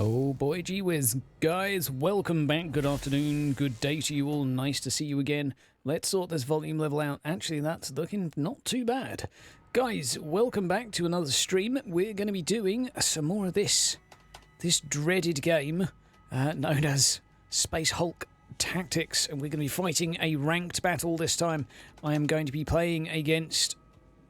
Oh boy, gee whiz. Guys, welcome back. Good afternoon, good day to you all. Nice to see you again. Let's sort this volume level out. Actually, that's looking not too bad. Guys, welcome back to another stream. We're going to be doing some more of this dreaded game known as Space Hulk Tactics, and we're going to be fighting a ranked battle this time. I am going to be playing against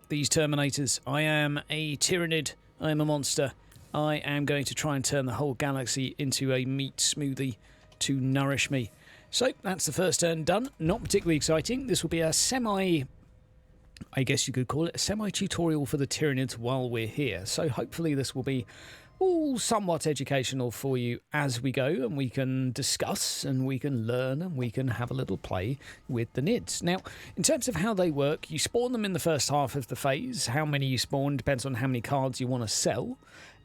these Terminators. I am a Tyrannid. I am a monster. I am going to try and turn the whole galaxy into a meat smoothie to nourish me. So that's the first turn done. Not particularly exciting. This will be a I guess you could call it a semi-tutorial for the Tyranids while we're here. So hopefully this will be all somewhat educational for you as we go, and we can discuss and we can learn and we can have a little play with the Nids. Now, in terms of how they work, you spawn them in the first half of the phase. How many you spawn depends on how many cards you want to sell.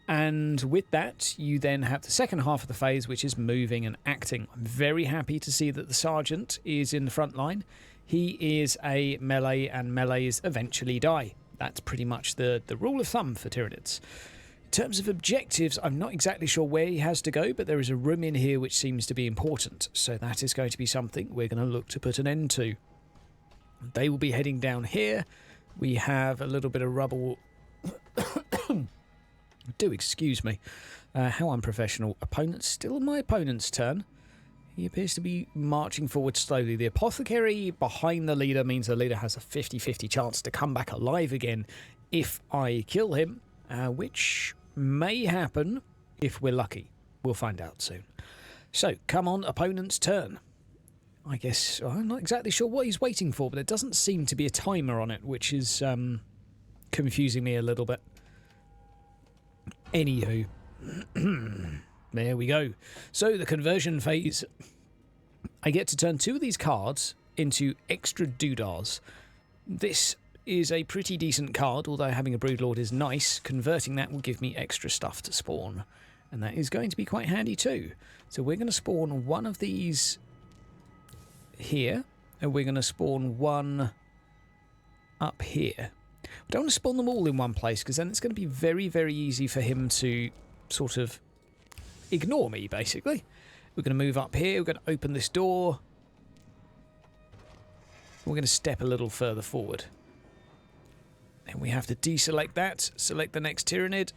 And with that, you then have the second half of the phase, which is moving and acting. I'm very happy to see that the Sergeant is in the front line. He is a melee, and melees eventually die. That's pretty much the rule of thumb for Tyranids. In terms of objectives, I'm not exactly sure where he has to go, but there is a room in here which seems to be important. So that is going to be something we're going to look to put an end to. They will be heading down here. We have a little bit of rubble. Do excuse me. How unprofessional. Opponent, still my opponent's turn. He appears to be marching forward slowly. The apothecary behind the leader means the leader has a 50-50 chance to come back alive again if I kill him, which may happen if we're lucky. We'll find out soon. So, come on, opponent's turn. I guess I'm not exactly sure what he's waiting for, but there doesn't seem to be a timer on it, which is confusing me a little bit. Anywho, there we go. So the conversion phase, I get to turn 2 of these cards into extra doodahs. This is a pretty decent card, although having a Broodlord is nice. Converting that will give me extra stuff to spawn, and that is going to be quite handy too. So we're going to spawn one of these here, and we're going to spawn one up here. We don't want to spawn them all in one place, because then it's going to be very, very easy for him to sort of ignore me, basically. We're going to move up here. We're going to open this door. We're going to step a little further forward. And we have to deselect that. Select the next Tyrannid.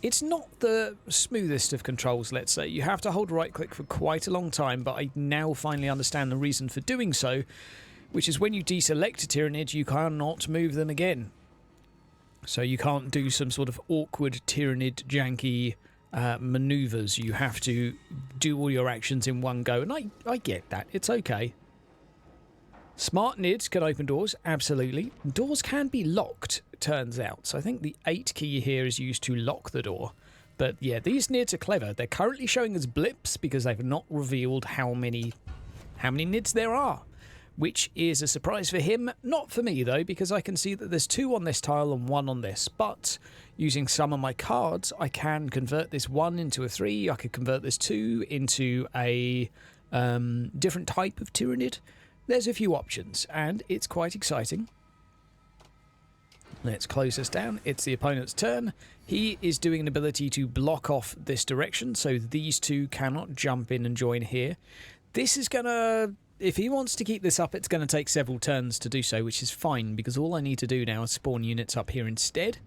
It's not the smoothest of controls, let's say. You have to hold right-click for quite a long time, but I now finally understand the reason for doing so, which is when you deselect a Tyrannid, you cannot move them again. So you can't do some sort of awkward Tyrannid janky maneuvers. You have to do all your actions in one go, and I get that. It's okay. Smart Nids can open doors, absolutely. Doors can be locked, it turns out. So I think the 8 key here is used to lock the door. But yeah, these Nids are clever. They're currently showing us blips because they've not revealed how many Nids there are, which is a surprise for him. Not for me, though, because I can see that there's 2 on this tile and 1 on this. But using some of my cards, I can convert this 1 into a 3. I could convert this 2 into a different type of Tyrannid. There's a few options, and it's quite exciting. Let's close this down. It's the opponent's turn. He is doing an ability to block off this direction, so these 2 cannot jump in and join here. This is going to... If he wants to keep this up, it's going to take several turns to do so, which is fine, because all I need to do now is spawn units up here instead.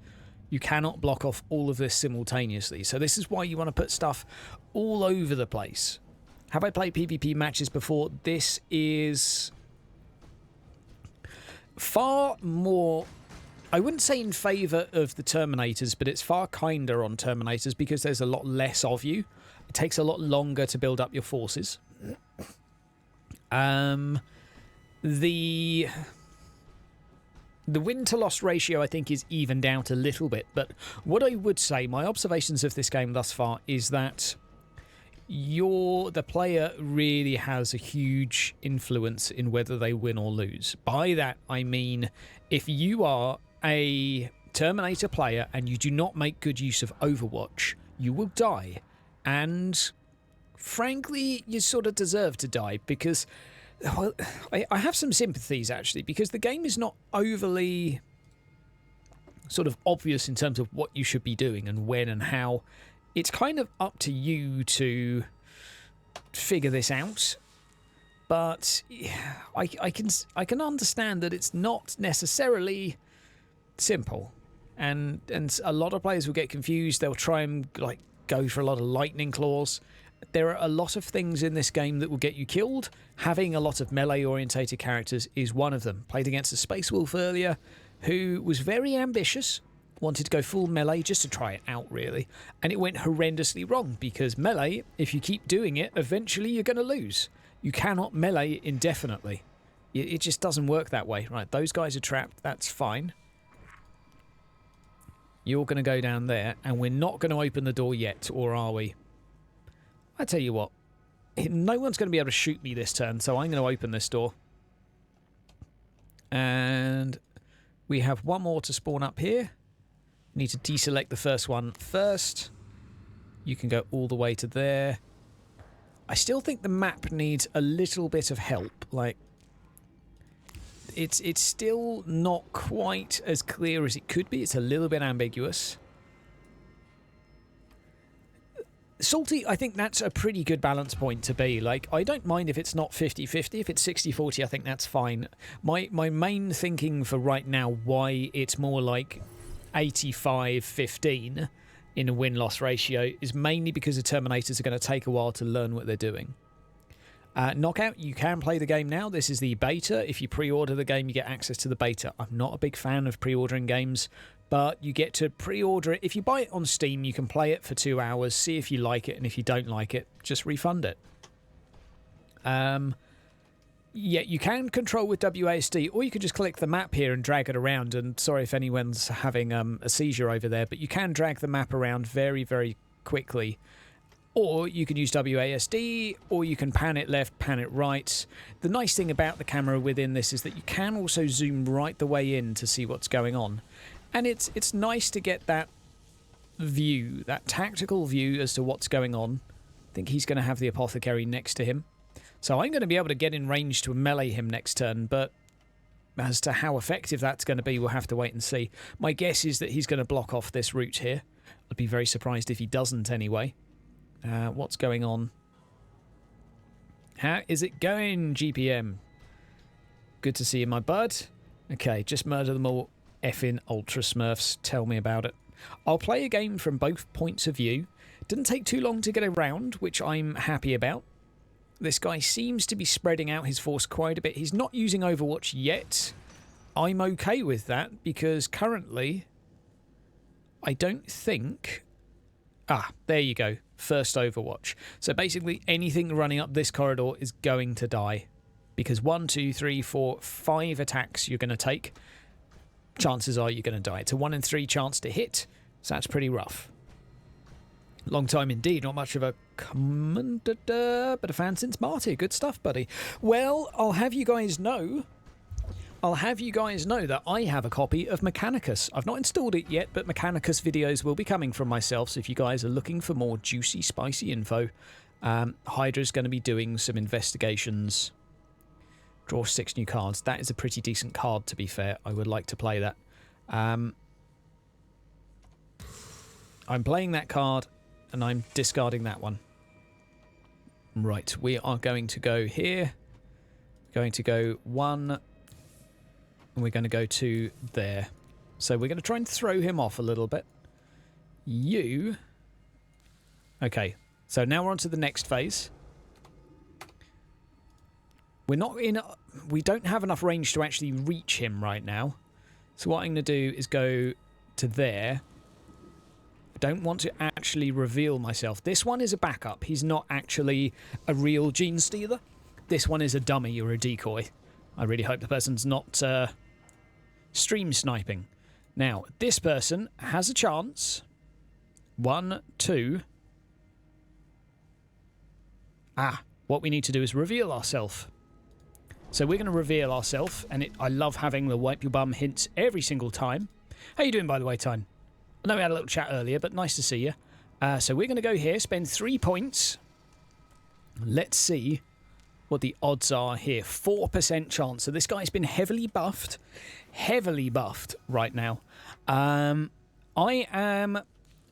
You cannot block off all of this simultaneously, so this is why you want to put stuff all over the place. Have I played PvP matches before? This is far more... I wouldn't say in favour of the Terminators, but it's far kinder on Terminators because there's a lot less of you. It takes a lot longer to build up your forces. The win to loss ratio, I think, is evened out a little bit, but what I would say, my observations of this game thus far, is that the player really has a huge influence in whether they win or lose. By that, I mean, if you are a Terminator player and you do not make good use of Overwatch, you will die. And frankly, you sort of deserve to die, because well, I have some sympathies, actually, because the game is not overly sort of obvious in terms of what you should be doing and when and how. it's kind of up to you to figure this out. But I can understand that it's not necessarily simple, and a lot of players will get confused. They'll try and like go for a lot of lightning claws. There are a lot of things in this game that will get you killed. Having a lot of melee-orientated characters is one of them. Played against a Space Wolf earlier, who was very ambitious, wanted to go full melee just to try it out, really. And it went horrendously wrong, because melee, if you keep doing it, eventually you're going to lose. You cannot melee indefinitely. It just doesn't work that way. Right, those guys are trapped. That's fine. You're going to go down there, and we're not going to open the door yet, or are we? I tell you what, no one's going to be able to shoot me this turn, so I'm going to open this door. And we have one more to spawn up here. Need to deselect the first one first. You can go all the way to there. I still think the map needs a little bit of help. Like, it's still not quite as clear as it could be. It's a little bit ambiguous. Salty, I think that's a pretty good balance point to be. Like, I don't mind if it's not 50-50. If it's 60-40, I think that's fine. My main thinking for right now, why it's more like 85-15 in a win-loss ratio, is mainly because the Terminators are going to take a while to learn what they're doing. Knockout, you can play the game now. This is the beta. If you pre-order the game, you get access to the beta. I'm not a big fan of pre-ordering games, but you get to pre-order it. If you buy it on Steam, you can play it for 2 hours, see if you like it, and if you don't like it, just refund it. Yeah, you can control with WASD, or you can just click the map here and drag it around. And sorry if anyone's having a seizure over there, but you can drag the map around very, very quickly. Or you can use WASD, or you can pan it left, pan it right. The nice thing about the camera within this is that you can also zoom right the way in to see what's going on. And it's nice to get that view, that tactical view as to what's going on. I think he's going to have the Apothecary next to him. So I'm going to be able to get in range to melee him next turn, but as to how effective that's going to be, we'll have to wait and see. My guess is that he's going to block off this route here. I'd be very surprised if he doesn't anyway. What's going on? How is it going, GPM? Good to see you, my bud. Okay, just murder them all. Effing Ultra Smurfs. Tell me about it. I'll play a game from both points of view. Didn't take too long to get around, which I'm happy about. This guy seems to be spreading out his force quite a bit. He's not using Overwatch yet. I'm okay with that, because currently I don't think... Ah, there you go. First Overwatch. So basically anything running up this corridor is going to die. Because 1, 2, 3, 4, 5 attacks you're going to take. Chances are you're going to die. It's a 1 in 3 chance to hit. So that's pretty rough. Long time indeed. Not much of a commentator, but a fan since Marty. Good stuff, buddy. Well, I'll have you guys know that I have a copy of Mechanicus. I've not installed it yet, but Mechanicus videos will be coming from myself, so if you guys are looking for more juicy, spicy info, Hydra's going to be doing some investigations. Draw 6 new cards. That is a pretty decent card, to be fair. I would like to play that. I'm playing that card, and I'm discarding that one. Right, we are going to go here. Going to go 1... and we're going to go to there. So we're going to try and throw him off a little bit. You... Okay, so now we're on to the next phase. We're not in... We don't have enough range to actually reach him right now. So what I'm going to do is go to there. I don't want to actually reveal myself. This one is a backup. He's not actually a real gene stealer. This one is a dummy or a decoy. I really hope the person's not stream sniping. Now, this person has a chance. 1, 2. What we need to do is reveal ourselves. So we're going to reveal ourselves, and I love having the wipe your bum hints every single time. How you doing, by the way, Tyne? I know we had a little chat earlier, but nice to see you. So we're going to go here, spend 3 points. Let's see what the odds are here. 4% chance. So this guy's been heavily buffed right now. I am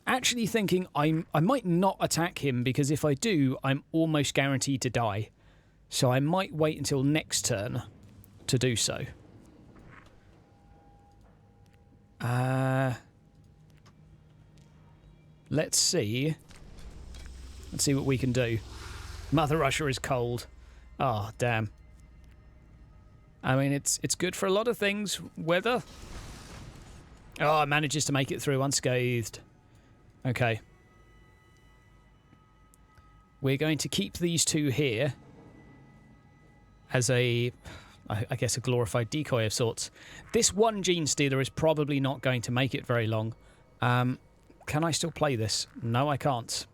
actually thinking I might not attack him, because if I do, I'm almost guaranteed to die. So I might wait until next turn to do so. Let's see. Let's see what we can do. Mother Russia is cold. Oh, damn. I mean, it's good for a lot of things. Weather. Oh, it manages to make it through unscathed. Okay. We're going to keep these two here as I guess, a glorified decoy of sorts. This one Genestealer is probably not going to make it very long. Can I still play this? No, I can't.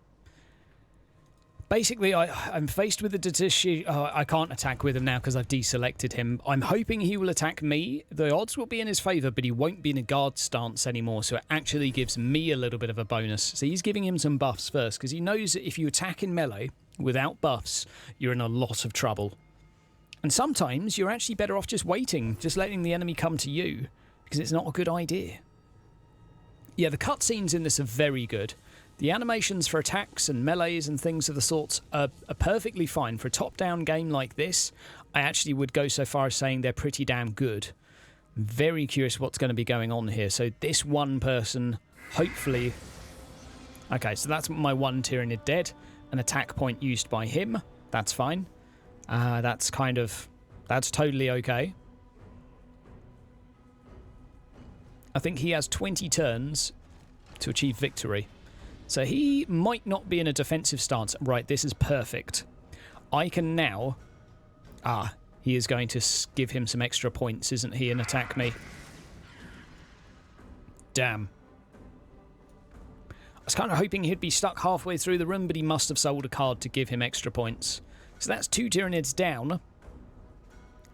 Basically, I'm faced with the decision. I can't attack with him now because I've deselected him. I'm hoping he will attack me. The odds will be in his favour, but he won't be in a guard stance anymore, so it actually gives me a little bit of a bonus. So he's giving him some buffs first, because he knows that if you attack in melee without buffs, you're in a lot of trouble. And sometimes you're actually better off just waiting, just letting the enemy come to you, because it's not a good idea. Yeah, the cutscenes in this are very good. The animations for attacks and melees and things of the sorts are perfectly fine. For a top-down game like this, I actually would go so far as saying they're pretty damn good. Very curious what's going to be going on here. So this one person, hopefully... Okay, so that's my one Tyranid dead. An attack point used by him. That's fine. That's totally okay. I think he has 20 turns to achieve victory. So he might not be in a defensive stance. Right, this is perfect. I can now... he is going to give him some extra points, isn't he, and attack me. Damn. I was kind of hoping he'd be stuck halfway through the room, but he must have sold a card to give him extra points. So that's 2 Tyranids down.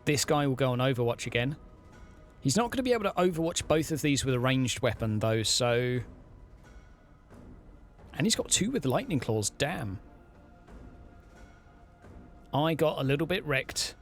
This guy will go on Overwatch again. He's not going to be able to Overwatch both of these with a ranged weapon, though, so... And he's got 2 with the lightning claws. Damn. I got a little bit wrecked.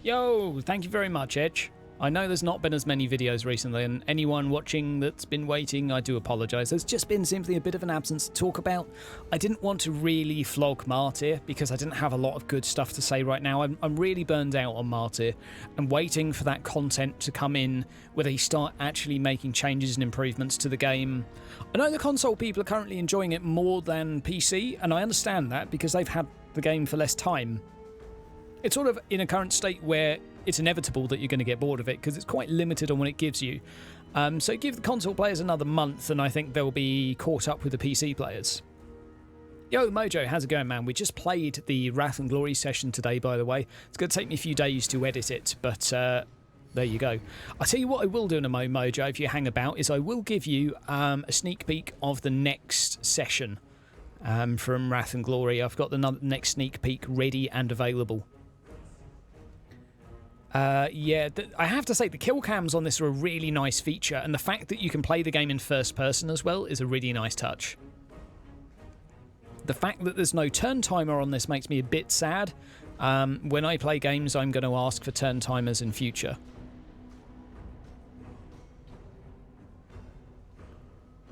Yo, thank you very much, Edge. I know there's not been as many videos recently, and anyone watching that's been waiting, I do apologise. There's just been simply a bit of an absence to talk about. I didn't want to really flog Martyr because I didn't have a lot of good stuff to say right now. I'm really burned out on Martyr. I'm waiting for that content to come in where they start actually making changes and improvements to the game. I know the console people are currently enjoying it more than PC, and I understand that because they've had the game for less time. It's sort of in a current state where it's inevitable that you're going to get bored of it because it's quite limited on what it gives you. So give the console players another month and I think they'll be caught up with the PC players. Yo, Mojo, how's it going, man? We just played the Wrath and Glory session today, by the way. It's going to take me a few days to edit it, but there you go. I'll tell you what I will do in a moment, Mojo, if you hang about, is I will give you a sneak peek of the next session from Wrath and Glory. I've got the next sneak peek ready and available. Yeah, I have to say the kill cams on this are a really nice feature, and the fact that you can play the game in first person as well is a really nice touch. The fact that there's no turn timer on this makes me a bit sad. When I play games, I'm going to ask for turn timers in future.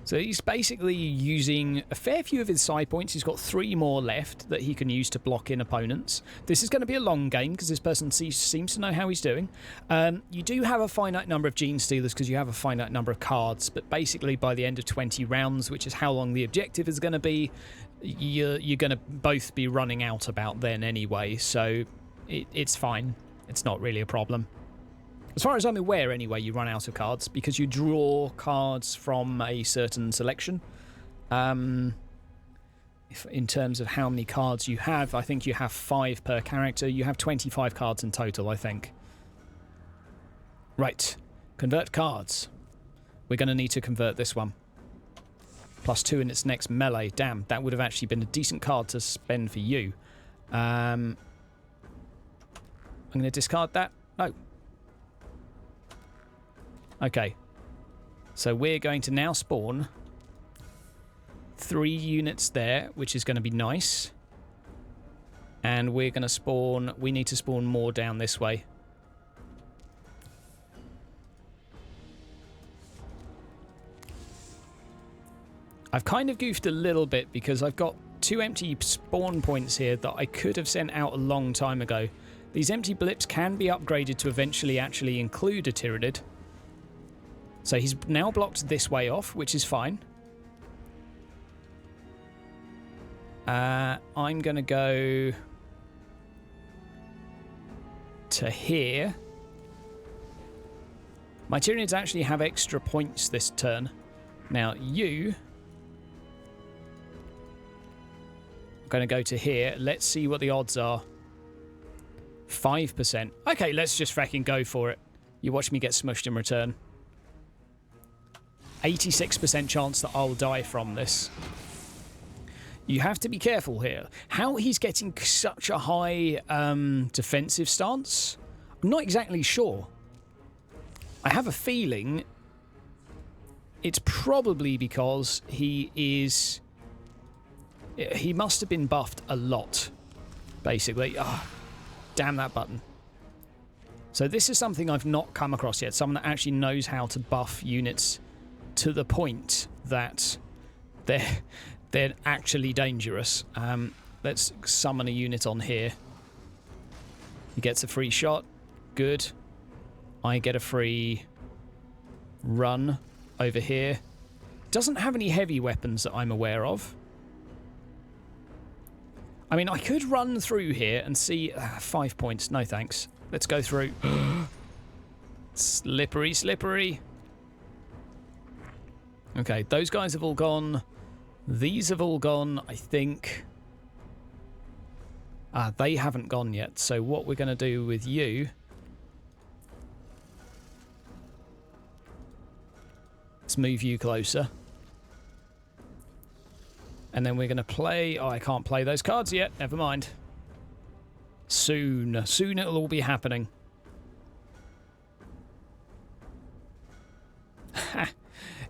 So he's basically using a fair few of his side points. He's got 3 more left that he can use to block in opponents. This is going to be a long game because this person seems to know how he's doing. You do have a finite number of Genestealers because you have a finite number of cards, but basically by the end of 20 rounds, which is how long the objective is going to be, you're going to both be running out about then anyway, so it's fine. It's not really a problem. As far as I'm aware, anyway, you run out of cards because you draw cards from a certain selection. In terms of how many cards you have, I think you have 5 per character. You have 25 cards in total, I think. Right. Convert cards. We're going to need to convert this one. +2 in its next melee. Damn, that would have actually been a decent card to spend for you. I'm going to discard that. No. Okay, so we're going to now spawn 3 units there, which is going to be nice. And we're going to spawn... We need to spawn more down this way. I've kind of goofed a little bit because I've got 2 empty spawn points here that I could have sent out a long time ago. These empty blips can be upgraded to eventually actually include a Tyranid. So he's now blocked this way off, which is fine. I'm going to go to here. My Tyranids actually have extra points this turn. Now you... I'm going to go to here. Let's see what the odds are. 5%. Okay, let's just fucking go for it. You watch me get smushed in return. 86% chance that I'll die from this. You have to be careful here. How he's getting such a high defensive stance, I'm not exactly sure. I have a feeling it's probably because he must have been buffed a lot, basically. Oh, damn that button. So this is something I've not come across yet. Someone that actually knows how to buff units to the point that they're actually dangerous. Let's summon a unit on here. He gets a free shot. Good. I get a free run over here. Doesn't have any heavy weapons that I'm aware of. I mean, I could run through here and see... 5 points. No thanks. Let's go through. Slippery, slippery. Okay, those guys have all gone. These have all gone, I think. They haven't gone yet. So what we're going to do with you... Let's move you closer. And then we're going to play... Oh, I can't play those cards yet. Never mind. Soon. Soon it'll all be happening.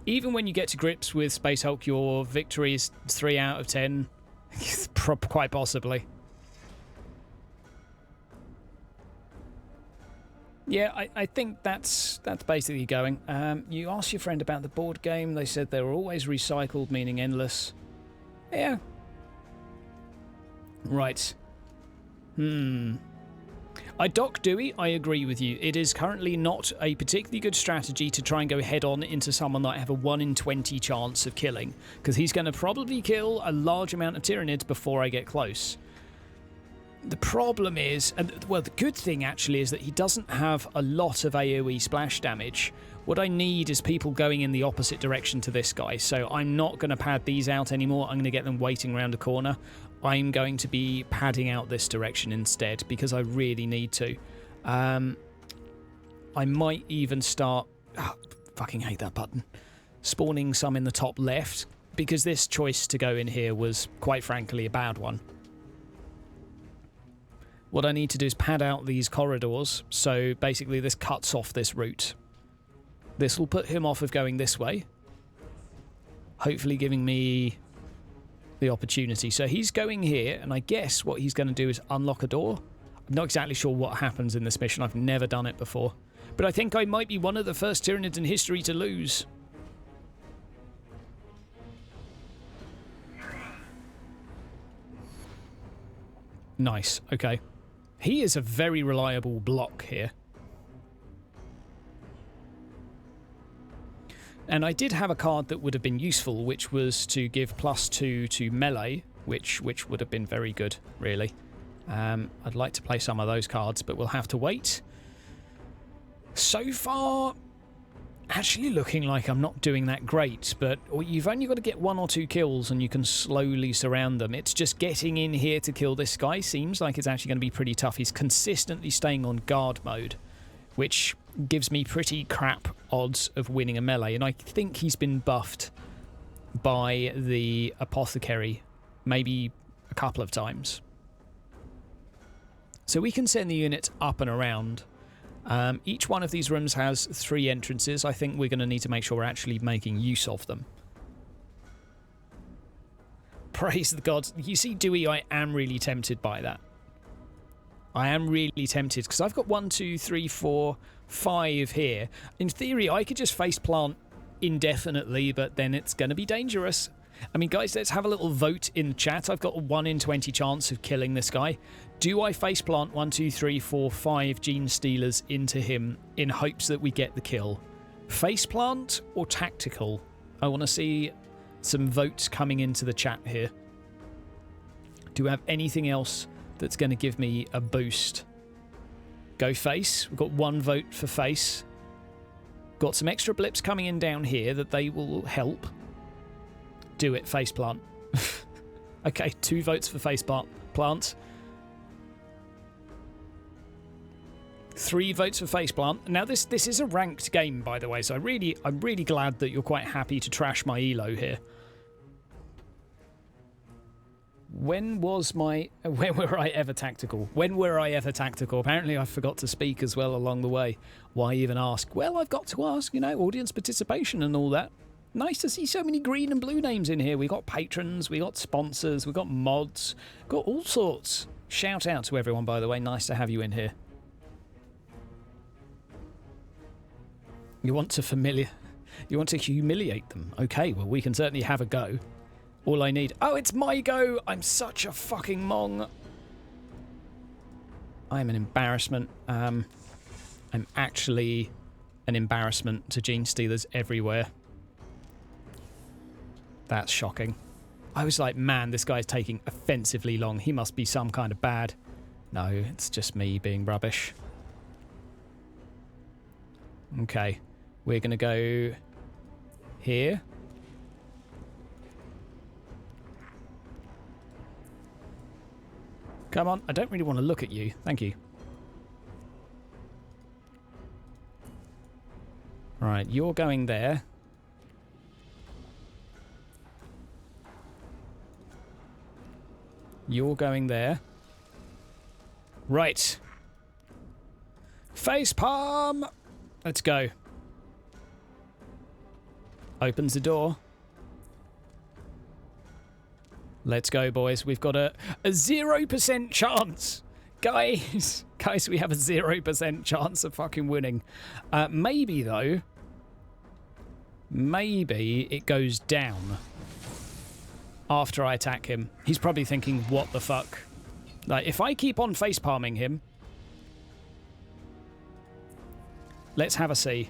Even when you get to grips with Space Hulk, your victory is 3 out of 10. Quite possibly. Yeah, I think that's basically going. You asked your friend about the board game. They said they were always recycled, meaning endless. Yeah. Right. Doc Dewey, I agree with you. It is currently not a particularly good strategy to try and go head-on into someone that I have a 1 in 20 chance of killing, because he's going to probably kill a large amount of Tyranids before I get close. The problem is, well, the good thing actually is that he doesn't have a lot of AoE splash damage. What I need is people going in the opposite direction to this guy, so I'm not going to pad these out anymore. I'm going to get them waiting around a corner. I'm going to be padding out this direction instead because I really need to. I might even start... Oh, fucking hate that button. Spawning some in the top left, because this choice to go in here was, quite frankly, a bad one. What I need to do is pad out these corridors, so basically this cuts off this route. This will put him off of going this way, hopefully giving me the opportunity. So he's going here, and I guess what he's going to do is unlock a door. I'm not exactly sure what happens in this mission. I've never done it before. But I think I might be one of the first Tyranids in history to lose. Nice, okay. He is a very reliable block here. And I did have a card that would have been useful, which was to give +2 to melee, which would have been very good, really. I'd like to play some of those cards, but we'll have to wait. So far, actually looking like I'm not doing that great, but you've only got to get 1 or 2 kills and you can slowly surround them. It's just getting in here to kill this guy seems like it's actually going to be pretty tough. He's consistently staying on guard mode, which gives me pretty crap odds of winning a melee, and I think he's been buffed by the apothecary maybe a couple of times. So we can send the units up and around. Each one of these rooms has 3 entrances. I think we're going to need to make sure we're actually making use of them. Praise the gods. You see, Dewey, I am really tempted by that. I am really tempted, because I've got 1, 2, 3, 4, 5 here. In theory, I could just face plant indefinitely, but then it's going to be dangerous. I mean, guys, let's have a little vote in the chat. I've got a 1 in 20 chance of killing this guy. Do I faceplant 1, 2, 3, 4, 5 Genestealers into him in hopes that we get the kill? Faceplant or tactical? I want to see some votes coming into the chat here. Do we have anything else that's going to give me a boost? Go face. We've got 1 vote for face. Got some extra blips coming in down here that they will help. Do it, faceplant. Okay, 2 votes for faceplant. 3 votes for faceplant. Now this is a ranked game, by the way, so I'm really glad that you're quite happy to trash my elo here. When were I ever tactical? When were I ever tactical? Apparently I forgot to speak as well along the way. Why even ask? Well, I've got to ask, you know, audience participation and all that. Nice to see so many green and blue names in here. We got patrons, we got sponsors, we got mods, got all sorts. Shout out to everyone, by the way. Nice to have you in here. You want to humiliate them? Okay, well, we can certainly have a go. All I need... Oh, it's my go! I'm such a fucking mong. I'm an embarrassment. I'm actually an embarrassment to Genestealers everywhere. That's shocking. I was like, man, this guy's taking offensively long. He must be some kind of bad. No, it's just me being rubbish. Okay, we're going to go here. Come on, I don't really want to look at you. Thank you. Right, you're going there. You're going there. Right. Facepalm! Let's go. Opens the door. Let's go, boys. We've got a 0% chance. Guys, we have a 0% chance of fucking winning. Maybe, though. Maybe it goes down after I attack him. He's probably thinking, what the fuck? Like, if I keep on facepalming him... Let's have a see.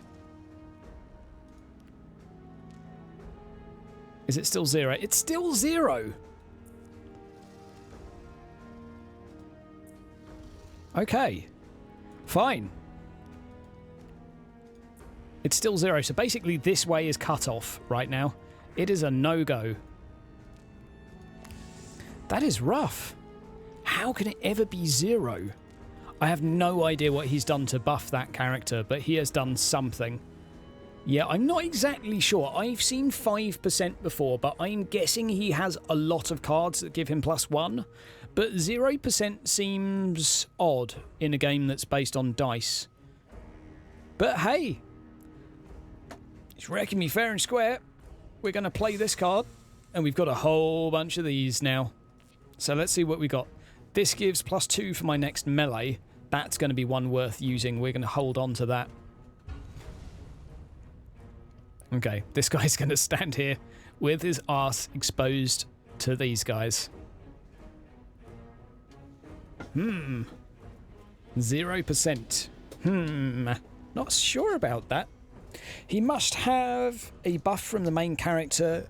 Is it still 0? It's still 0! Okay. Fine. It's still 0, so basically this way is cut off right now. It is a no-go. That is rough. How can it ever be 0? I have no idea what he's done to buff that character, but he has done something. Yeah, I'm not exactly sure. I've seen 5% before, but I'm guessing he has a lot of cards that give him +1. But 0% seems odd in a game that's based on dice. But hey, he's wrecking me fair and square. We're going to play this card, and we've got a whole bunch of these now. So let's see what we got. This gives +2 for my next melee. That's going to be one worth using. We're going to hold on to that. Okay, this guy's going to stand here with his arse exposed to these guys. 0%. Not sure about that. He must have a buff from the main character.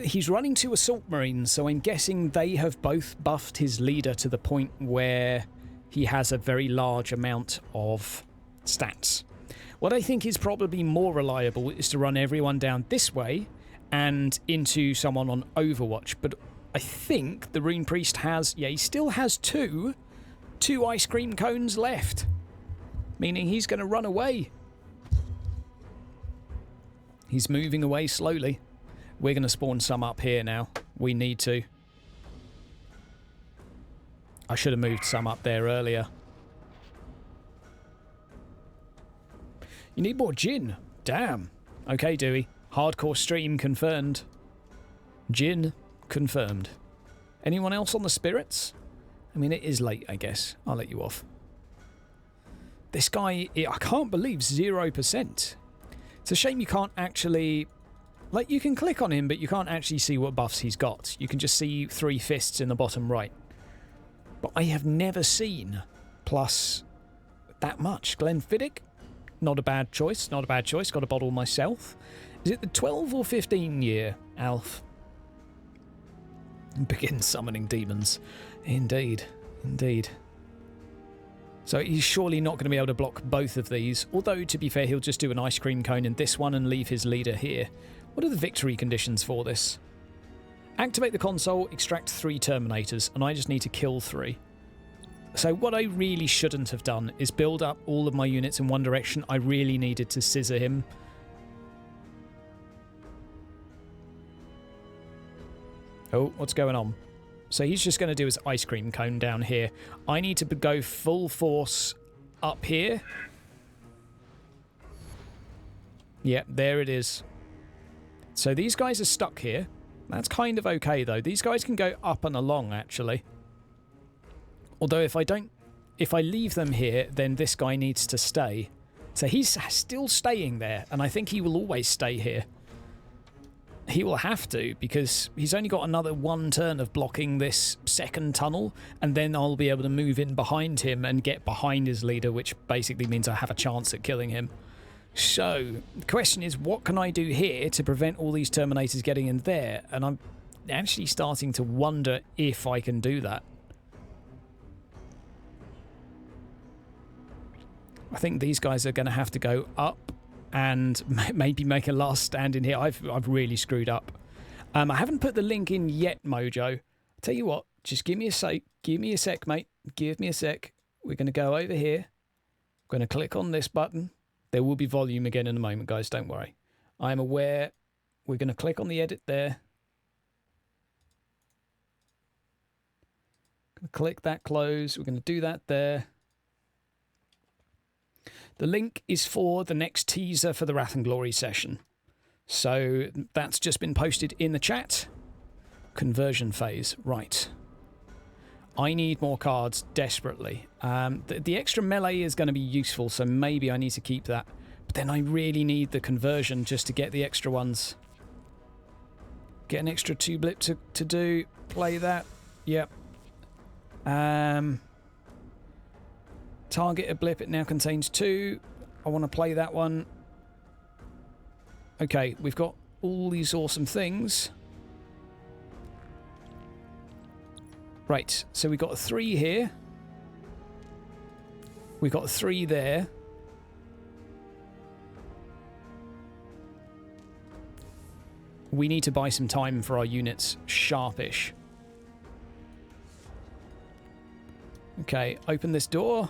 He's running 2 Assault Marines, so I'm guessing they have both buffed his leader to the point where he has a very large amount of stats. What I think is probably more reliable is to run everyone down this way and into someone on Overwatch. But I think the Rune Priest has... Yeah, he still has 2 ice cream cones left. Meaning he's going to run away. He's moving away slowly. We're going to spawn some up here now. We need to. I should have moved some up there earlier. You need more gin. Damn. Okay, Dewey. Hardcore stream confirmed. Gin confirmed. Anyone else on the spirits? I mean, it is late, I guess. I'll let you off. This guy, I can't believe 0%. It's a shame you can't actually Like, you can click on him, but you can't actually see what buffs he's got. You can just see 3 fists in the bottom right. But I have never seen plus that much. Glenfiddich, not a bad choice, not a bad choice. Got a bottle myself. Is it the 12 or 15 year, Alf? Begin summoning demons. Indeed, indeed. So he's surely not going to be able to block both of these. Although, to be fair, he'll just do an ice cream cone in this one and leave his leader here. What are the victory conditions for this? Activate the console, extract 3 Terminators, and I just need to kill 3. So what I really shouldn't have done is build up all of my units in one direction. I really needed to scissor him. Oh, what's going on? So he's just going to do his ice cream cone down here. I need to go full force up here. Yeah, there it is. So these guys are stuck here. That's kind of okay, though. These guys can go up and along, actually. Although if I leave them here, then this guy needs to stay. So he's still staying there, and I think he will always stay here. He will have to, because he's only got another 1 turn of blocking this second tunnel, and then I'll be able to move in behind him and get behind his leader, which basically means I have a chance at killing him. So, the question is, what can I do here to prevent all these Terminators getting in there? And I'm actually starting to wonder if I can do that. I think these guys are going to have to go up and maybe make a last stand in here. I've really screwed up. I haven't put the link in yet, Mojo. Tell you what, just give me a sec. Give me a sec, mate. Give me a sec. We're going to go over here. I'm going to click on this button. There will be volume again in a moment, guys. Don't worry. I am aware. We're going to click on the edit there. Click that close. We're going to do that there. The link is for the next teaser for the Wrath and Glory session. So that's just been posted in the chat. Conversion phase. Right. I need more cards desperately. The extra melee is going to be useful, so maybe I need to keep that. But then I really need the conversion just to get the extra ones. Get an extra 2 blip to do. Play that. Yep. Target a blip, it now contains 2. I want to play that one. Okay, we've got all these awesome things. Right, so we've got a 3 here. We've got a 3 there. We need to buy some time for our units sharpish. Okay, open this door.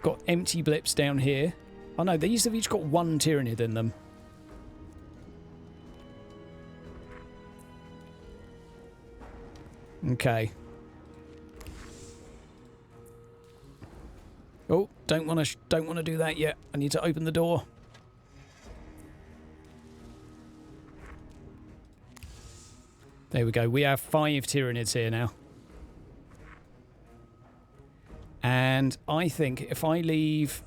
Got empty blips down here. Oh no, these have each got 1 Tyrannid in them. Okay. Oh, don't want to do that yet. I need to open the door. There we go. We have 5 Tyrannids here now. And I think if I leave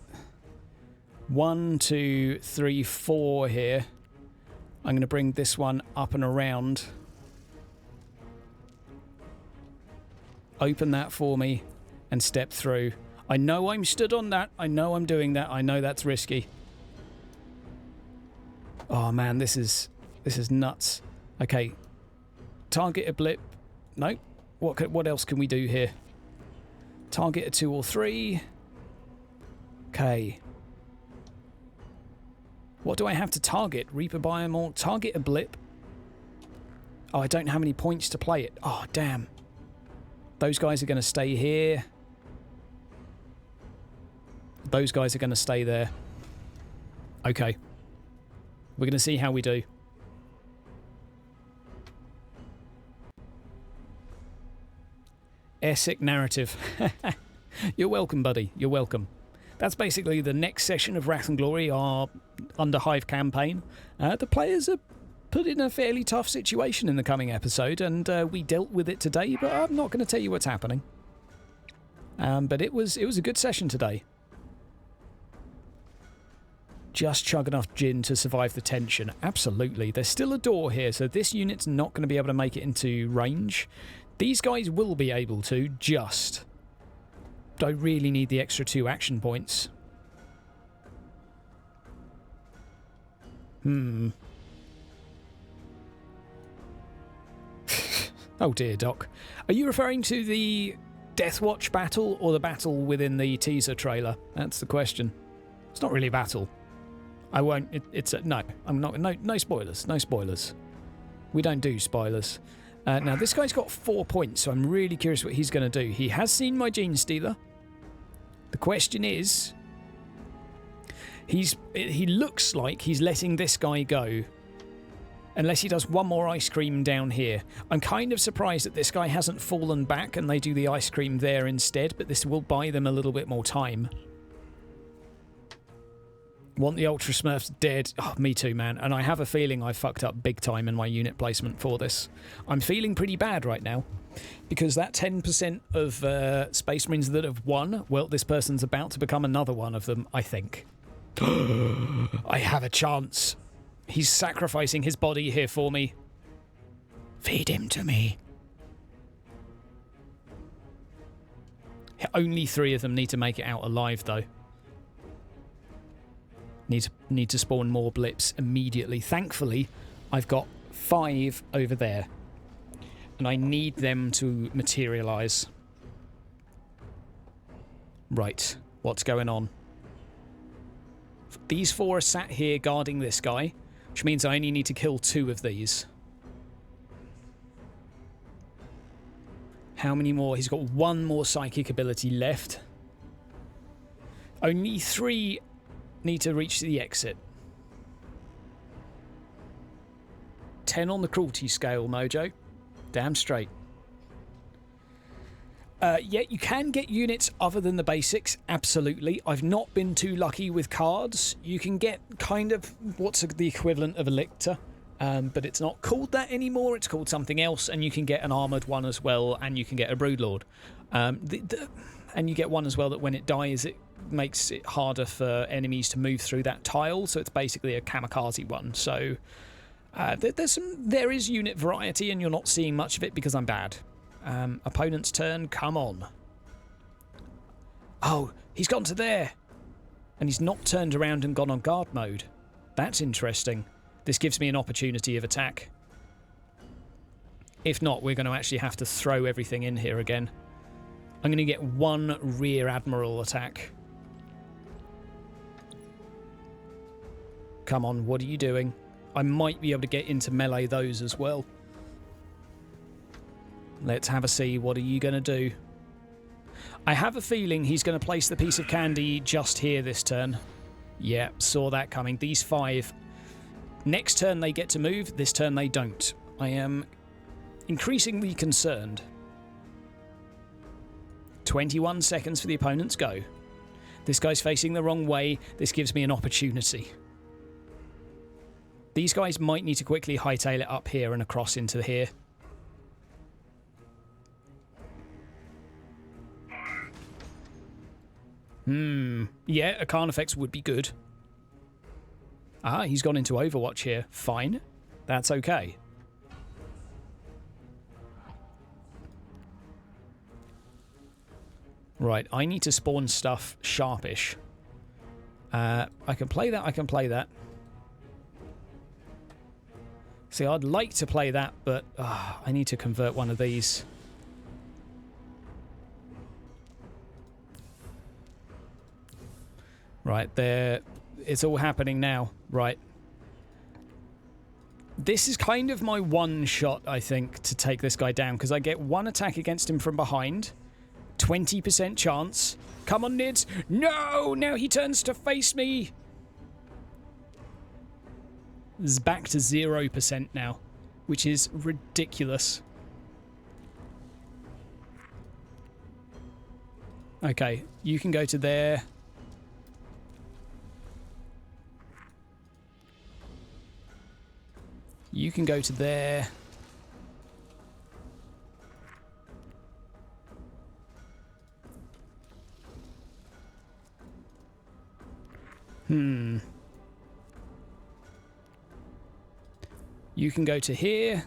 1, 2, 3, 4 here, I'm going to bring this one up and around. Open that for me and step through. I know I'm stood on that. I know I'm doing that. I know that's risky. Oh man, this is nuts. Okay. Target a blip. Nope. What else can we do here? Target a 2 or 3. Okay. What do I have to target? Reaper Biome or target a blip? Oh, I don't have any points to play it. Oh, damn. Those guys are going to stay here. Those guys are going to stay there. Okay. We're going to see how we do. Airsick narrative. You're welcome, buddy. You're welcome. That's basically the next session of Wrath and Glory, our Under Hive campaign. The players are put in a fairly tough situation in the coming episode, and we dealt with it today, but I'm not going to tell you what's happening. But it was a good session today. just chug enough gin to survive the tension. Absolutely. There's still a door here, so this unit's not going to be able to make it into range. These guys will be able to, just... I really need the extra 2 action points. Oh dear, Doc. Are you referring to the Deathwatch battle or the battle within the teaser trailer? That's the question. It's not really a battle. I won't... no, I'm not... No spoilers. No spoilers. We don't do spoilers. Now, this guy's got 4 points, so I'm really curious what he's going to do. He has seen my Genestealer. The question is... He looks like he's letting this guy go. Unless he does one more ice cream down here. I'm kind of surprised that this guy hasn't fallen back and they do the ice cream there instead, but this will buy them a little bit more time. Want the Ultra Smurfs dead? Oh, me too, man. And I have a feeling I fucked up big time in my unit placement for this. I'm feeling pretty bad right now. Because that 10% of Space Marines that have won, well, this person's about to become another one of them, I think. I have a chance. He's sacrificing his body here for me. Feed him to me. Only 3 of them need to make it out alive, though. Need to spawn more blips immediately. Thankfully, I've got 5 over there. And I need them to materialise. Right. What's going on? These 4 are sat here guarding this guy, which means I only need to kill 2 of these. How many more? He's got 1 more psychic ability left. Only 3 need to reach the exit. 10 on the cruelty scale, Mojo. Damn straight. Yeah, you can get units other than the basics, absolutely. I've not been too lucky with cards. You can get kind of what's the equivalent of a lictor, but it's not called that anymore. It's called something else, and you can get an armoured one as well, and you can get a Broodlord. And you get one as well that when it dies, it makes it harder for enemies to move through that tile, so it's basically a kamikaze one. So there is unit variety, and you're not seeing much of it because I'm bad. Opponent's turn, come on. Oh, he's gone to there. And he's not turned around and gone on guard mode. That's interesting. This gives me an opportunity of attack. If not, we're going to actually have to throw everything in here again. I'm going to get 1 rear admiral attack. Come on, what are you doing? I might be able to get into melee those as well. Let's have a see. What are you going to do? I have a feeling he's going to place the piece of candy just here this turn. Yeah, saw that coming. These 5. Next turn they get to move. This turn they don't. I am increasingly concerned. 21 seconds for the opponent's go. This guy's facing the wrong way. This gives me an opportunity. These guys might need to quickly hightail it up here and across into here. Yeah, a Carnifex would be good. Ah, he's gone into Overwatch here. Fine. That's okay. Right, I need to spawn stuff sharpish. I can play that, I can play that. See, I'd like to play that, but I need to convert one of these. Right, there. It's all happening now. Right. This is kind of my one shot, I think, to take this guy down, because I get 1 attack against him from behind. 20% chance. Come on, Nids. No! Now he turns to face me. It's back to 0% now, which is ridiculous. Okay, you can go to there. You can go to there. You can go to here.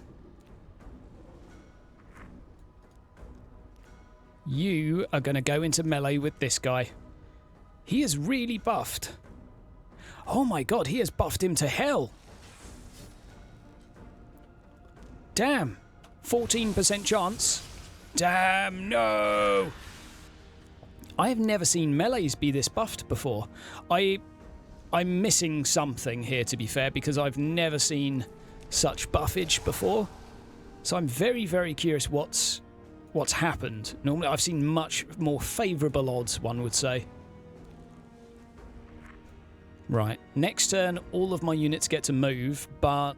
You are going to go into melee with this guy. He is really buffed. Oh my god, he has buffed him to hell. Damn. 14% chance. Damn, no. I have never seen melees be this buffed before. I'm missing something here, to be fair, because I've never seen such buffage before. So I'm very, very curious what's happened. Normally I've seen much more favourable odds, one would say. Right, next turn all of my units get to move, but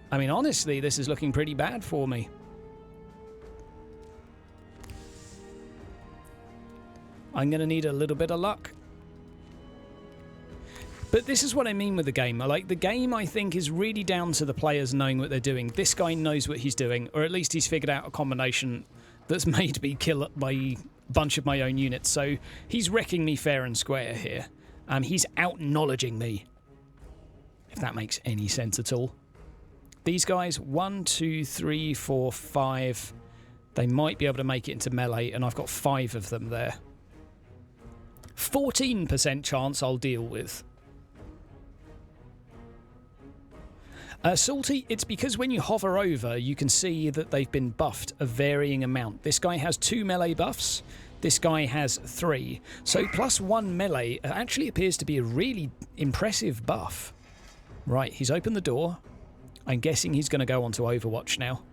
I mean honestly this is looking pretty bad for me. I'm going to need a little bit of luck. But this is what I mean with the game. Like, the game, I think, is really down to the players knowing what they're doing. This guy knows what he's doing, or at least he's figured out a combination that's made me kill a bunch of my own units. So he's wrecking me fair and square here. He's out-knowledging me, if that makes any sense at all. These guys, 1, 2, 3, 4, 5. They might be able to make it into melee, and I've got 5 of them there. 14% chance I'll deal with. Salty, it's because when you hover over, you can see that they've been buffed a varying amount. This guy has 2 melee buffs. This guy has 3. So +1 melee actually appears to be a really impressive buff. Right, he's opened the door. I'm guessing he's going to go on to Overwatch now.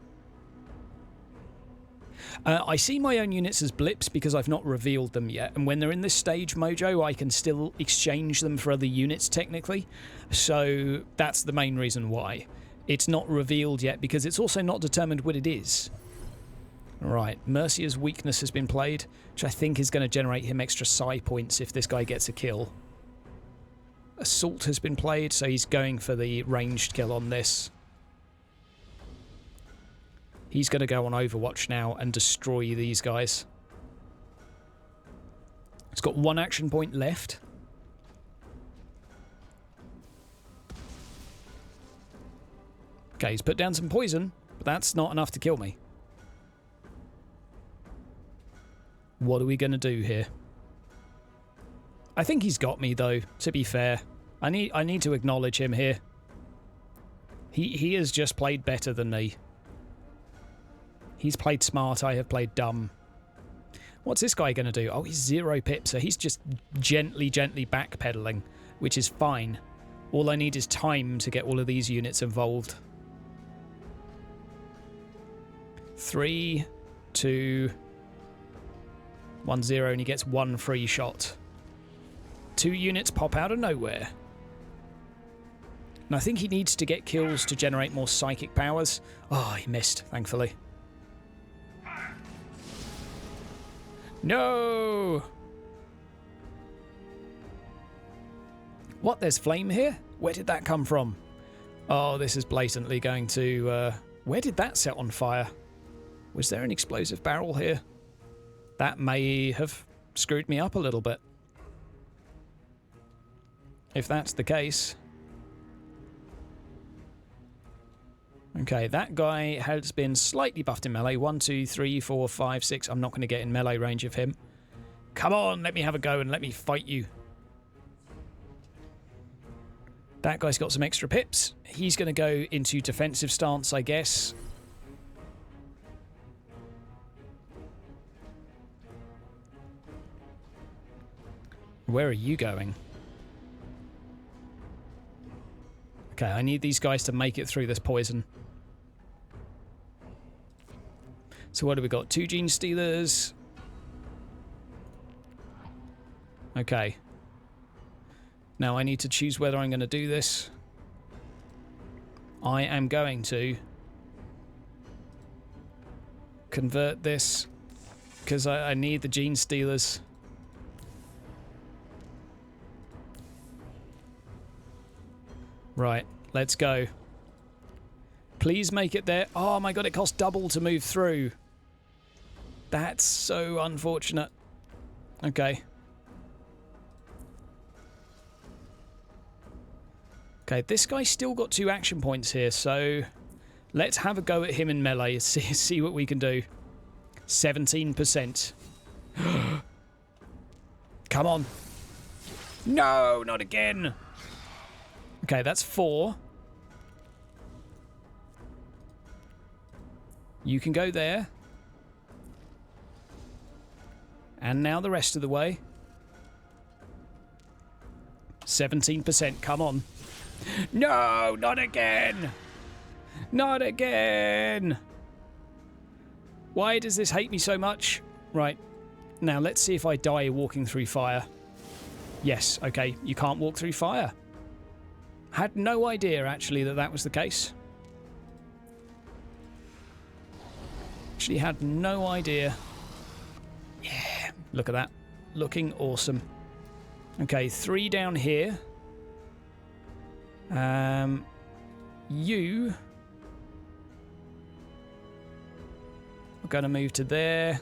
I see my own units as blips because I've not revealed them yet, and when they're in this stage mojo I can still exchange them for other units technically, so that's the main reason why. It's not revealed yet because it's also not determined what it is. Right, Mercia's weakness has been played, which I think is going to generate him extra psi points if this guy gets a kill. Assault has been played, so he's going for the ranged kill on this. He's going to go on Overwatch now and destroy these guys. He's got 1 action point left. Okay, he's put down some poison, but that's not enough to kill me. What are we going to do here? I think he's got me, though, to be fair. I need to acknowledge him here. He has just played better than me. He's played smart, I have played dumb. What's this guy going to do? Oh, he's 0 pip, so he's just gently backpedaling, which is fine. All I need is time to get all of these units involved. 3, 2, 1, 0, and he gets 1 free shot. 2 units pop out of nowhere. And I think he needs to get kills to generate more psychic powers. Oh, he missed, thankfully. No! What, there's flame here? Where did that come from? Oh, this is blatantly going to... where did that set on fire? Was there an explosive barrel here? That may have screwed me up a little bit. If that's the case. Okay, that guy has been slightly buffed in melee. 1, 2, 3, 4, 5, 6. I'm not going to get in melee range of him. Come on, let me have a go and let me fight you. That guy's got some extra pips. He's going to go into defensive stance, I guess. Where are you going? Okay, I need these guys to make it through this poison. So what do we got? 2 Genestealers. Okay. Now I need to choose whether I'm going to do this. I am going to convert this because I need the Genestealers. Right, let's go. Please make it there. Oh my god, it costs double to move through. That's so unfortunate. Okay. Okay, this guy's still got 2 action points here, so let's have a go at him in melee. See what we can do. 17%. Come on. No, not again. Okay, that's 4. You can go there. And now the rest of the way. 17%, come on. No, not again. Not again. Why does this hate me so much? Right, now let's see if I die walking through fire. Yes, okay, you can't walk through fire. Had no idea, actually, that was the case. Actually had no idea. Yeah, look at that. Looking awesome. Okay, 3 down here. You are going to move to there.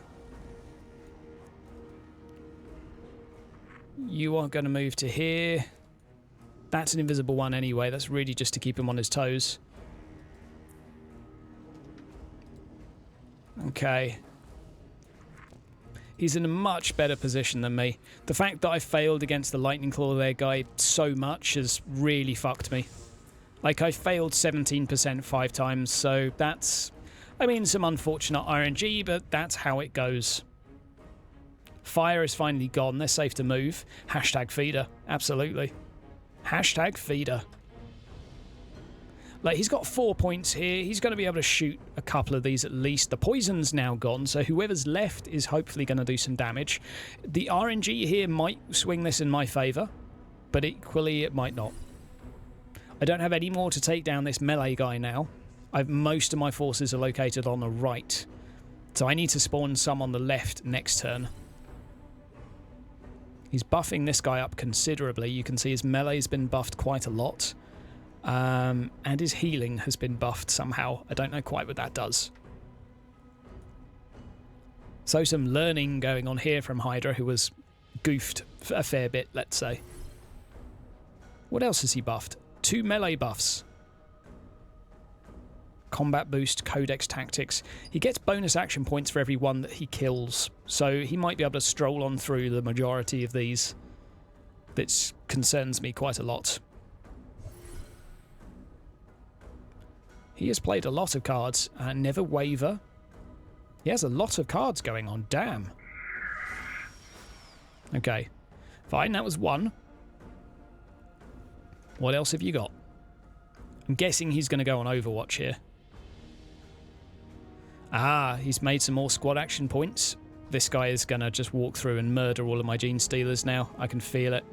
You are going to move to here. That's an invisible one anyway. That's really just to keep him on his toes. Okay. He's in a much better position than me. The fact that I failed against the Lightning Claw there guy so much has really fucked me. Like, I failed 17% 5 times, so that's... I mean, some unfortunate RNG, but that's how it goes. Fire is finally gone. They're safe to move. Hashtag feeder. Absolutely. Hashtag feeder. Like, he's got 4 points here. He's going to be able to shoot a couple of these at least. The poison's now gone, so whoever's left is hopefully going to do some damage. The RNG here might swing this in my favour, but equally it might not. I don't have any more to take down this melee guy now. Most of my forces are located on the right, so I need to spawn some on the left next turn. He's buffing this guy up considerably. You can see his melee's been buffed quite a lot. And his healing has been buffed somehow. I don't know quite what that does. So some learning going on here from Hydra, who was goofed a fair bit, let's say. What else has he buffed? 2 melee buffs. Combat boost, codex tactics. He gets bonus action points for every one that he kills, so he might be able to stroll on through the majority of these. That concerns me quite a lot. He has played a lot of cards, never waver. He has a lot of cards going on, damn. Okay, fine, that was 1. What else have you got? I'm guessing he's going to go on Overwatch here. Ah, he's made some more squad action points. This guy is going to just walk through and murder all of my Genestealers now. I can feel it.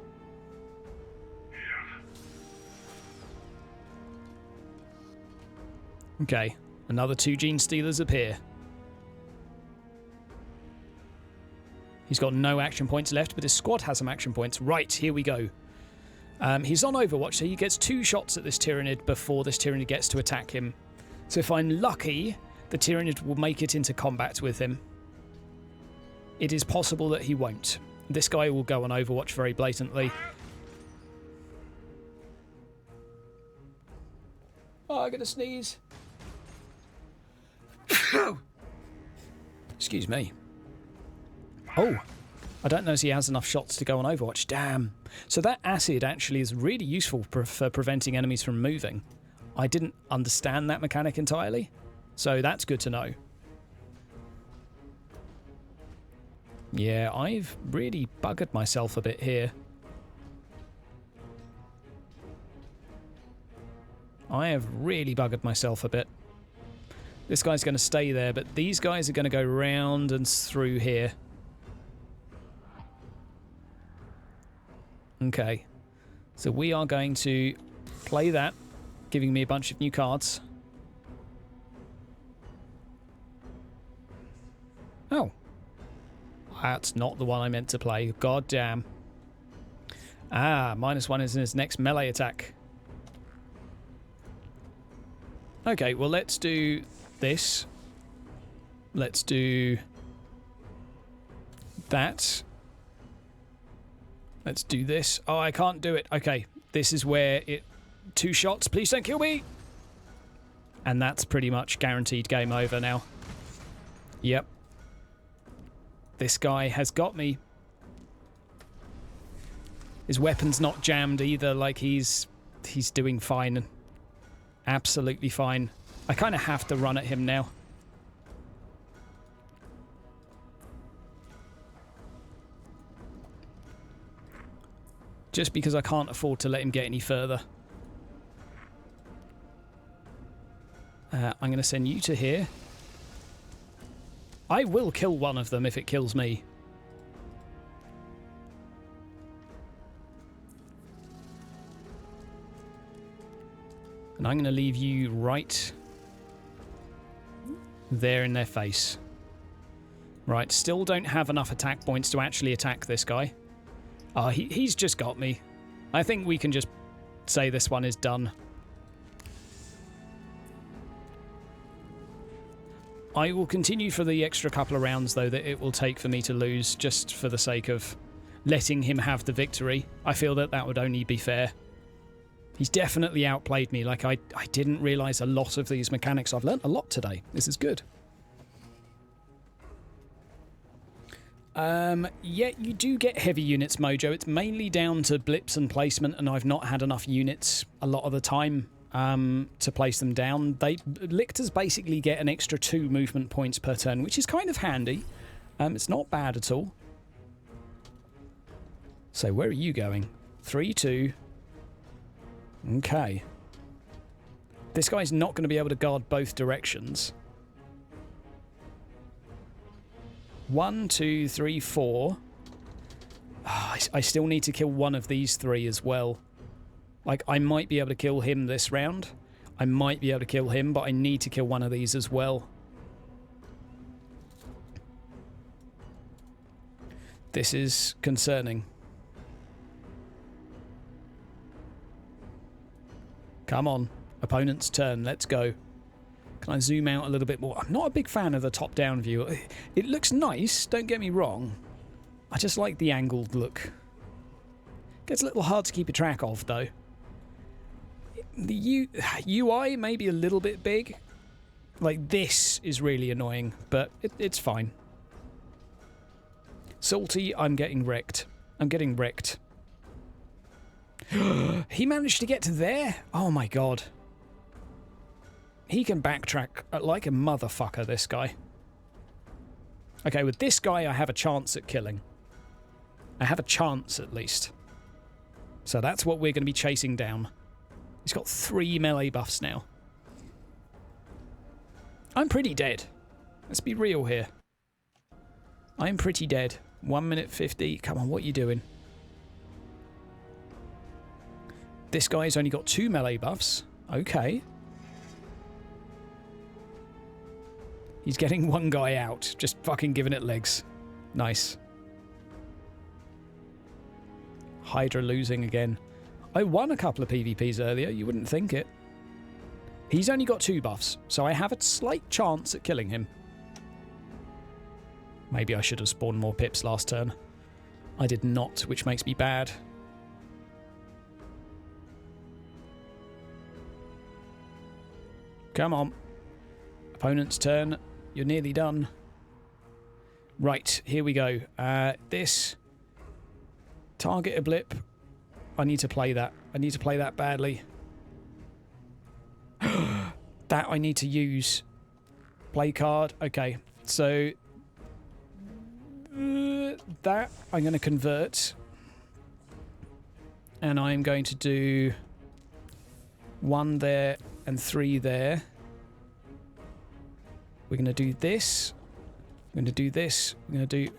Okay, another 2 Genestealers appear. He's got no action points left, but his squad has some action points. Right, here we go. He's on Overwatch, so he gets 2 shots at this Tyrannid before this Tyrannid gets to attack him. So if I'm lucky, the Tyrannid will make it into combat with him. It is possible that he won't. This guy will go on Overwatch very blatantly. Oh, I'm going to sneeze. Excuse me. Oh, I don't know if he has enough shots to go on Overwatch. Damn. So that acid actually is really useful for preventing enemies from moving. I didn't understand that mechanic entirely, so that's good to know. Yeah, I've really buggered myself a bit here. I have really buggered myself a bit. This guy's going to stay there, but these guys are going to go round and through here. Okay, so we are going to play that, giving me a bunch of new cards. Oh, that's not the one I meant to play. God damn. Ah, -1 is in his next melee attack. Okay, well, let's do this. Let's do that. Let's do this. Oh, I can't do it. Okay, this is where it 2 shots. Please don't kill me. And that's pretty much guaranteed game over now. Yep. This guy has got me. His weapon's not jammed either. Like, he's doing fine. Absolutely fine. I kind of have to run at him now. Just because I can't afford to let him get any further. I'm going to send you to here. I will kill one of them if it kills me. And I'm going to leave you right there in their face. Right, still don't have enough attack points to actually attack this guy. He's just got me. I think we can just say this one is done. I will continue for the extra couple of rounds, though, that it will take for me to lose, just for the sake of letting him have the victory. I feel that that would only be fair. He's definitely outplayed me. Like, I didn't realise a lot of these mechanics. I've learnt a lot today. This is good. Yeah, you do get heavy units, Mojo. It's mainly down to blips and placement, and I've not had enough units a lot of the time to place them down. Lictors basically get an extra 2 movement points per turn, which is kind of handy. It's not bad at all. So where are you going? 3-2. Okay. This guy's not going to be able to guard both directions. 1, 2, 3, 4. I still need to kill one of these 3 as well. Like, I might be able to kill him this round. I might be able to kill him, but I need to kill one of these as well. This is concerning. Come on. Opponent's turn. Let's go. Can I zoom out a little bit more? I'm not a big fan of the top-down view. It looks nice, don't get me wrong. I just like the angled look. Gets a little hard to keep a track of, though. The UI may be a little bit big. Like, this is really annoying, but it's fine. Salty, I'm getting wrecked. I'm getting wrecked. He managed to get to there? Oh my god. He can backtrack like a motherfucker, this guy. Okay, with this guy, I have a chance at killing. I have a chance, at least. So that's what we're going to be chasing down. He's got 3 melee buffs now. I'm pretty dead. Let's be real here. I'm pretty dead. 1 minute 50. Come on, what are you doing? This guy's only got 2 melee buffs. Okay. He's getting one guy out. Just fucking giving it legs. Nice. Hydra losing again. I won a couple of PvPs earlier. You wouldn't think it. He's only got 2 buffs, so I have a slight chance at killing him. Maybe I should have spawned more pips last turn. I did not, which makes me bad. Come on. Opponent's turn. You're nearly done. Right, here we go. This. Target a blip. I need to play that. I need to play that badly. That I need to use. Play card. Okay, so... that I'm going to convert. And I'm going to do 1 there and 3 there. We're going to do this. We're going to do this. We're going to do...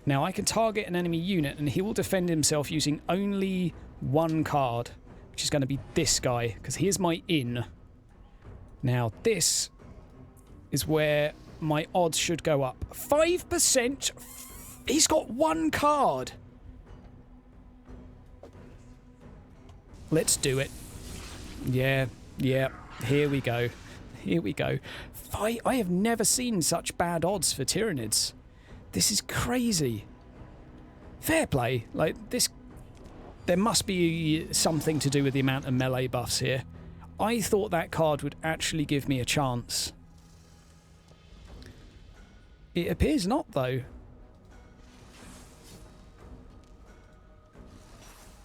Now, I can target an enemy unit, and he will defend himself using only 1 card, which is going to be this guy, because here's my in. Now, this is where my odds should go up. 5%? He's got 1 card! Let's do it. Yeah, here we go. Here we go. I have never seen such bad odds for Tyranids. This is crazy. Fair play. Like, this... There must be something to do with the amount of melee buffs here. I thought that card would actually give me a chance. It appears not, though.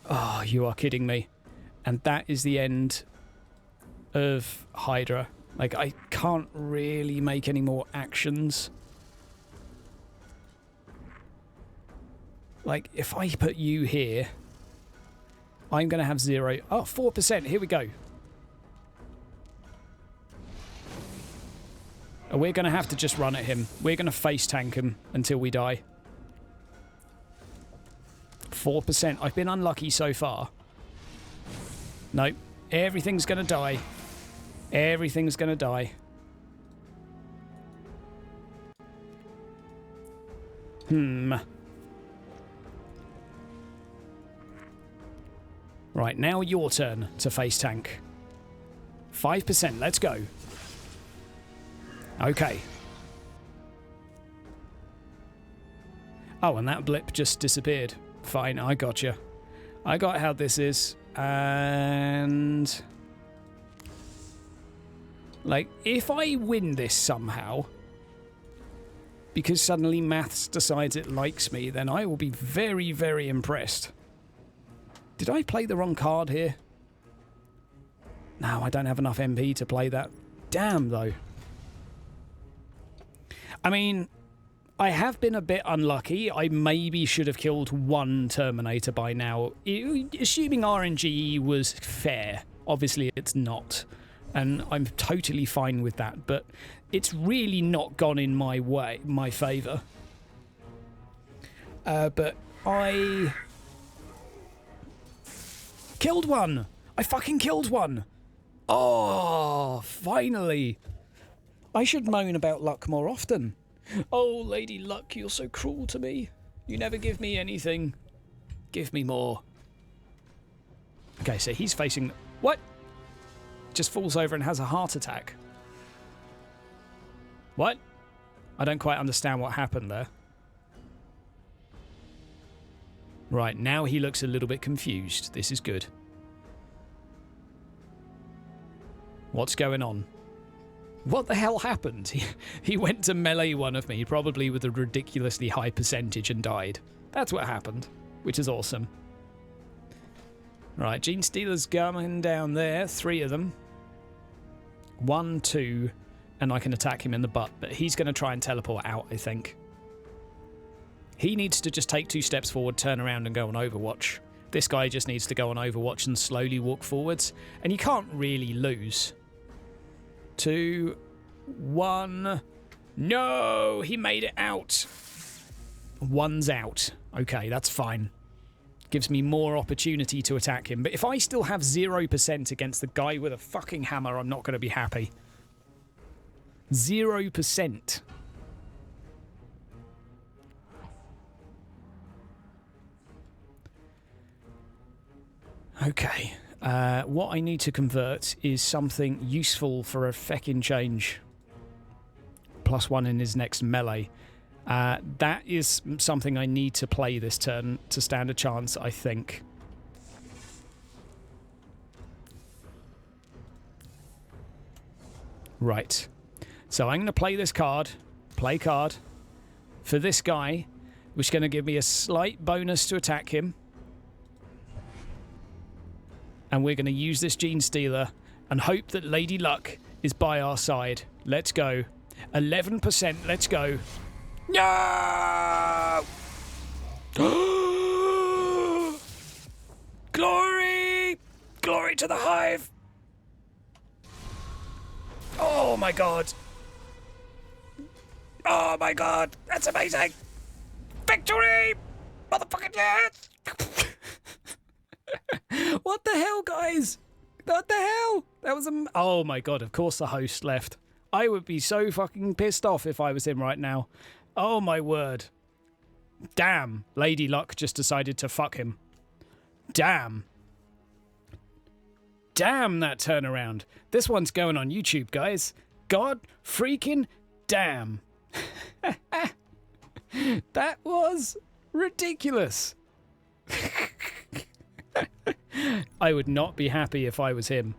Oh, you are kidding me. And that is the end of Hydra. Like, I can't really make any more actions. Like, if I put you here, I'm going to have 0. Oh, 4%. Here we go. We're going to have to just run at him. We're going to face tank him until we die. 4%. I've been unlucky so far. Nope. Everything's going to die. Everything's going to die. Right, now your turn to face tank. 5%. Let's go. Okay. Oh, and that blip just disappeared. Fine, I gotcha. I got how this is. And... like, if I win this somehow, because suddenly maths decides it likes me, then I will be very, very impressed. Did I play the wrong card here? No, I don't have enough MP to play that. Damn, though. I mean, I have been a bit unlucky. I maybe should have killed one Terminator by now. Assuming RNG was fair. Obviously, it's not. And I'm totally fine with that. But it's really not gone in my way, my favour. But I... killed one! I fucking killed one! Oh, finally! I should moan about luck more often. Oh, Lady Luck, you're so cruel to me. You never give me anything. Give me more. Okay, so he's facing... what? Just falls over and has a heart attack. What? I don't quite understand what happened there. Right, now he looks a little bit confused. This is good. What's going on? What the hell happened? He went to melee one of me, probably with a ridiculously high percentage, and died. That's what happened, which is awesome. Right, Genestealers coming down there. 3 of them. 1, 2, and I can attack him in the butt, but he's going to try and teleport out, I think. He needs to just take 2 steps forward, turn around, and go on Overwatch. This guy just needs to go on Overwatch and slowly walk forwards, and you can't really lose. 2, 1. No, he made it out. 1's out. Okay, that's fine. Gives me more opportunity to attack him. But if I still have 0% against the guy with a fucking hammer, I'm not going to be happy. 0%. Okay. What I need to convert is something useful for a feckin' change. +1 in his next melee. That is something I need to play this turn to stand a chance, I think. Right. So I'm going to play this card. Play card. For this guy, which is going to give me a slight bonus to attack him. And we're going to use this Genestealer and hope that Lady Luck is by our side. Let's go. 11%. Let's go. No! Glory! Glory to the Hive! Oh my god. Oh my god. That's amazing. Victory! Motherfucking yes! What the hell, guys? What the hell? That was oh my god, of course the host left. I would be so fucking pissed off if I was him right now. Oh my word. Damn, Lady Luck just decided to fuck him. Damn. Damn that turnaround. This one's going on YouTube, guys. God freaking damn. That was ridiculous. I would not be happy if I was him.